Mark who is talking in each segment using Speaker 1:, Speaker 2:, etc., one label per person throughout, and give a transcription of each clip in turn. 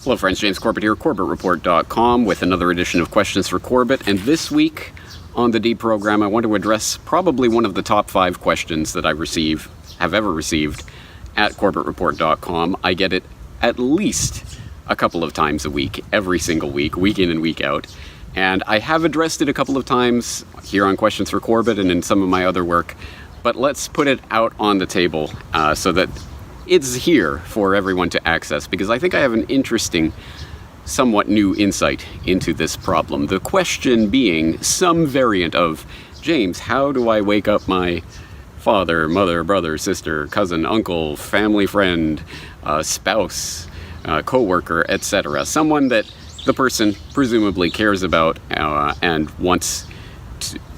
Speaker 1: Hello friends, James Corbett here, CorbettReport.com with another edition of Questions for Corbett. And this week on the D program, I want to address probably one of the top 5 questions that I have ever received at CorbettReport.com. I get it at least a couple of times a week, every single week, week in and week out. And I have addressed it a couple of times here on Questions for Corbett and in some of my other work. But let's put it out on the table so that it's here for everyone to access, because I think I have an interesting, somewhat new insight into this problem. The question being some variant of, James, how do I wake up my father, mother, brother, sister, cousin, uncle, family friend, spouse, co-worker, etc.? Someone that the person presumably cares about and wants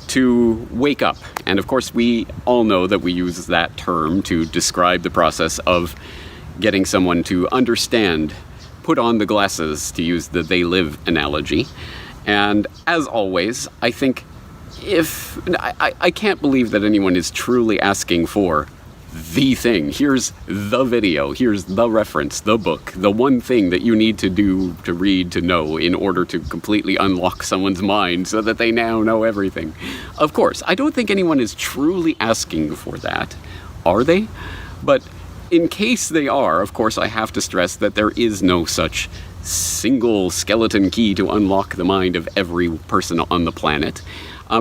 Speaker 1: to wake up. And of course, we all know that we use that term to describe the process of getting someone to understand, put on the glasses, to use the they live analogy. And as always, I think I can't believe that anyone is truly asking for the thing. Here's the video, here's the reference, the book, the one thing that you need to do, to read, to know in order to completely unlock someone's mind so that they now know everything. Of course, I don't think anyone is truly asking for that, are they? But in case they are, of course, I have to stress that there is no such single skeleton key to unlock the mind of every person on the planet.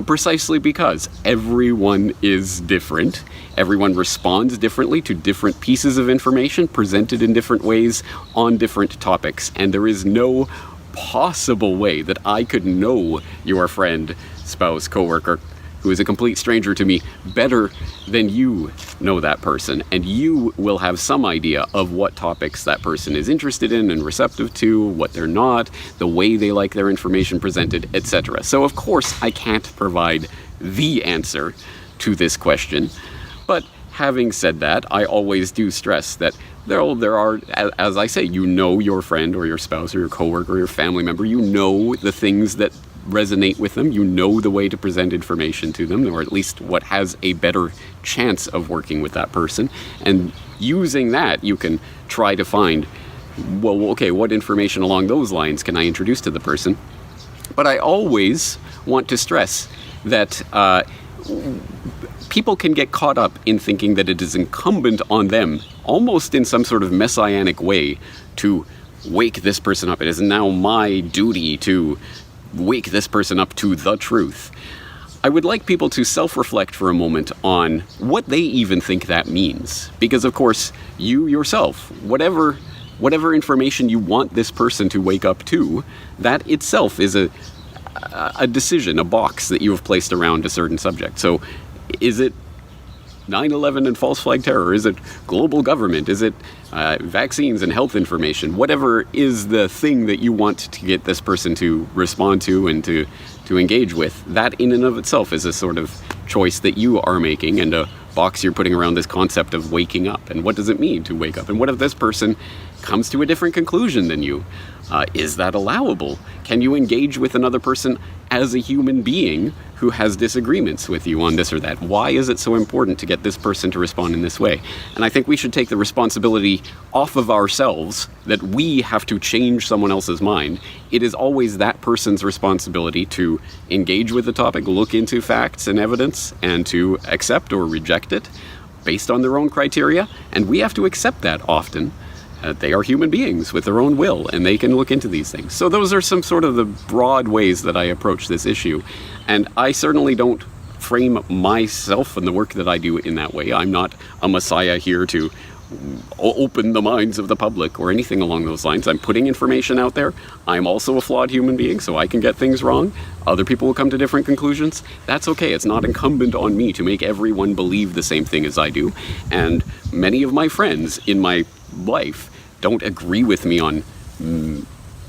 Speaker 1: Precisely because everyone is different. Everyone responds differently to different pieces of information presented in different ways on different topics. And there is no possible way that I could know your friend, spouse, coworker, who is a complete stranger to me, better than you know that person. And you will have some idea of what topics that person is interested in and receptive to, what they're not, the way they like their information presented, etc. So of course, I can't provide the answer to this question. But having said that, I always do stress that there are, as I say, you know your friend or your spouse or your coworker or your family member, you know the things that resonate with them, you know the way to present information to them, or at least what has a better chance of working with that person. And using that, you can try to find, well, okay, what information along those lines can I introduce to the person? But I always want to stress that people can get caught up in thinking that it is incumbent on them, almost in some sort of messianic way, to wake this person up. It is now my duty to wake this person up to the truth. I would like people to self-reflect for a moment on what they even think that means. Because of course, you yourself, whatever information you want this person to wake up to, that itself is a decision, a box that you have placed around a certain subject. So is it 9/11 and false flag terror? Is it global government? Is it vaccines and health information? Whatever is the thing that you want to get this person to respond to and to engage with, that in and of itself is a sort of choice that you are making and a box you're putting around this concept of waking up. And what does it mean to wake up? And what if this person comes to a different conclusion than you? Is that allowable? Can you engage with another person as a human being who has disagreements with you on this or that? Why is it so important to get this person to respond in this way? And I think we should take the responsibility off of ourselves that we have to change someone else's mind. It is always that person's responsibility to engage with the topic, look into facts and evidence, and to accept or reject it based on their own criteria. And we have to accept that often. They are human beings with their own will, and they can look into these things. So those are some sort of the broad ways that I approach this issue. And I certainly don't frame myself and the work that I do in that way. I'm not a messiah here to open the minds of the public or anything along those lines. I'm putting information out there. I'm also a flawed human being, so I can get things wrong. Other people will come to different conclusions. That's okay. It's not incumbent on me to make everyone believe the same thing as I do. And many of my friends in my life don't agree with me on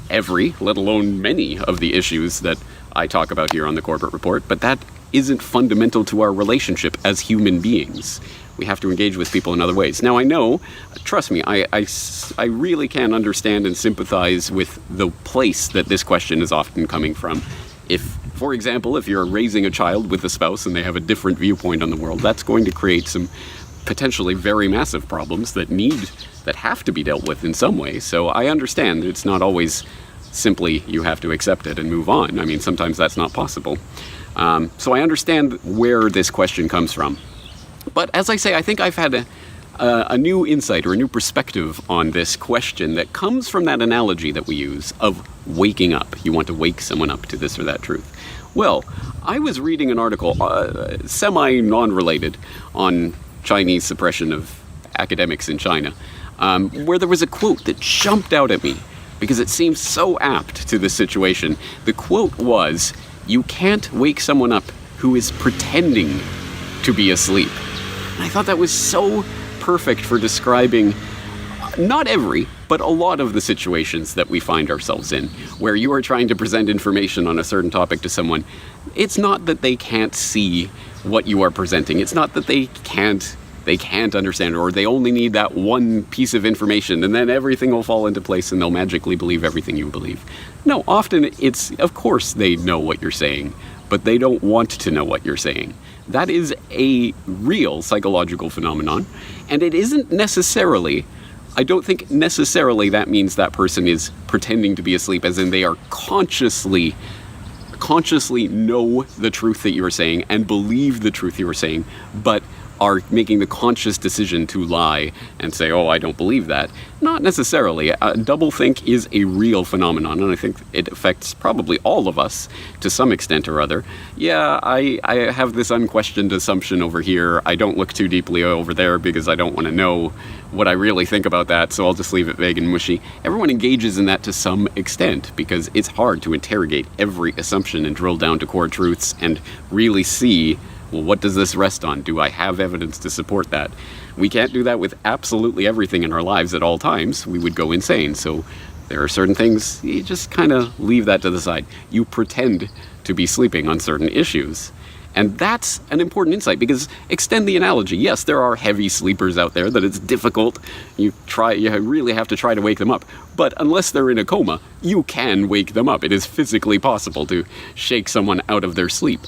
Speaker 1: every, let alone many, of the issues that I talk about here on the Corbett Report, but that isn't fundamental to our relationship as human beings. We have to engage with people in other ways. Now, I know, trust me, I really can understand and sympathize with the place that this question is often coming from. If, for example, if you're raising a child with a spouse and they have a different viewpoint on the world, that's going to create some potentially very massive problems that have to be dealt with in some way. So I understand that it's not always simply you have to accept it and move on. I mean, sometimes that's not possible. So I understand where this question comes from. But as I say, I think I've had a new insight or a new perspective on this question that comes from that analogy that we use of waking up. You want to wake someone up to this or that truth. Well, I was reading an article, semi-non-related, on Chinese suppression of academics in China, where there was a quote that jumped out at me because it seems so apt to this situation. The quote was, "You can't wake someone up who is pretending to be asleep." And I thought that was so perfect for describing not every, but a lot of the situations that we find ourselves in, where you are trying to present information on a certain topic to someone. It's not that they can't see what you are presenting. It's not that they can't understand, or they only need that one piece of information and then everything will fall into place and they'll magically believe everything you believe. No, often it's, of course they know what you're saying, but they don't want to know what you're saying. That is a real psychological phenomenon, and it isn't necessarily, I don't think necessarily that means that person is pretending to be asleep, as in they are consciously know the truth that you are saying and believe the truth you are saying, but are making the conscious decision to lie and say, oh, I don't believe that. Not necessarily. Doublethink is a real phenomenon, and I think it affects probably all of us to some extent or other. Yeah, I have this unquestioned assumption over here. I don't look too deeply over there because I don't want to know what I really think about that, so I'll just leave it vague and mushy. Everyone engages in that to some extent because it's hard to interrogate every assumption and drill down to core truths and really see, well, what does this rest on? Do I have evidence to support that? We can't do that with absolutely everything in our lives at all times. We would go insane. So there are certain things, you just kind of leave that to the side. You pretend to be sleeping on certain issues. And that's an important insight, because extend the analogy. Yes, there are heavy sleepers out there that it's difficult. You really have to try to wake them up. But unless they're in a coma, you can wake them up. It is physically possible to shake someone out of their sleep.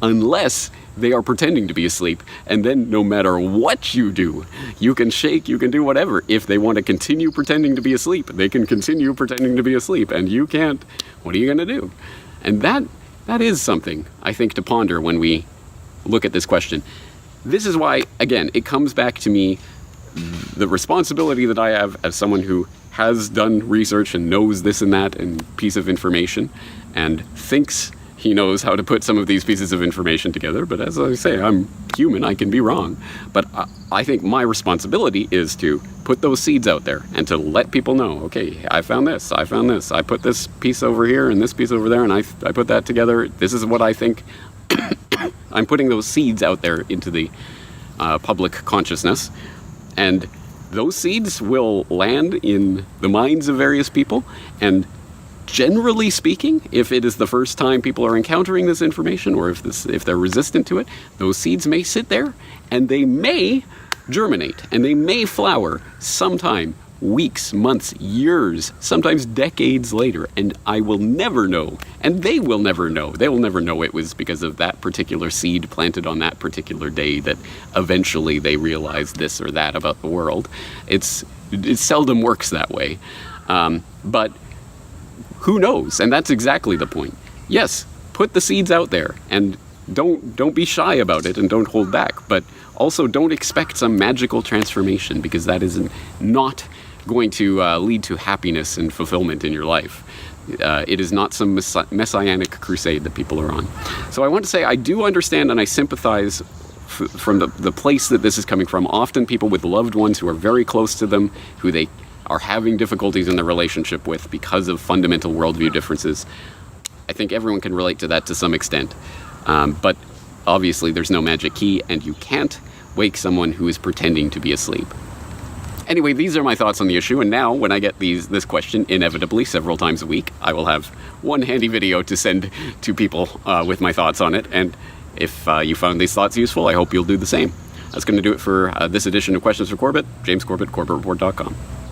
Speaker 1: Unless they are pretending to be asleep, and then no matter what you do, you can shake, you can do whatever. If they want to continue pretending to be asleep, they can continue pretending to be asleep, and you can't. What are you going to do? And that is something, I think, to ponder when we look at this question. This is why, again, it comes back to me, the responsibility that I have as someone who has done research and knows this and that and piece of information and thinks he knows how to put some of these pieces of information together. But as I say, I'm human, I can be wrong. But I think my responsibility is to put those seeds out there and to let people know, okay, I found this, I put this piece over here and this piece over there, and I put that together. This is what I think. I'm putting those seeds out there into the public consciousness. And those seeds will land in the minds of various people, and generally speaking, if it is the first time people are encountering this information, or if they're resistant to it, those seeds may sit there and they may germinate and they may flower sometime weeks, months, years, sometimes decades later, and I will never know, and they will never know. They will never know it was because of that particular seed planted on that particular day that eventually they realized this or that about the world. It seldom works that way, but who knows? And that's exactly the point. Yes, put the seeds out there and don't be shy about it and don't hold back, but also don't expect some magical transformation, because that is not going to lead to happiness and fulfillment in your life. It is not some messianic crusade that people are on. So I want to say I do understand and I sympathize from the place that this is coming from. Often people with loved ones who are very close to them, who they are having difficulties in their relationship with because of fundamental worldview differences. I think everyone can relate to that to some extent. But obviously there's no magic key, and you can't wake someone who is pretending to be asleep. Anyway, these are my thoughts on the issue, and now when I get this question inevitably several times a week, I will have one handy video to send to people with my thoughts on it, and if you found these thoughts useful, I hope you'll do the same. That's going to do it for this edition of Questions for Corbett. James Corbett, CorbettReport.com.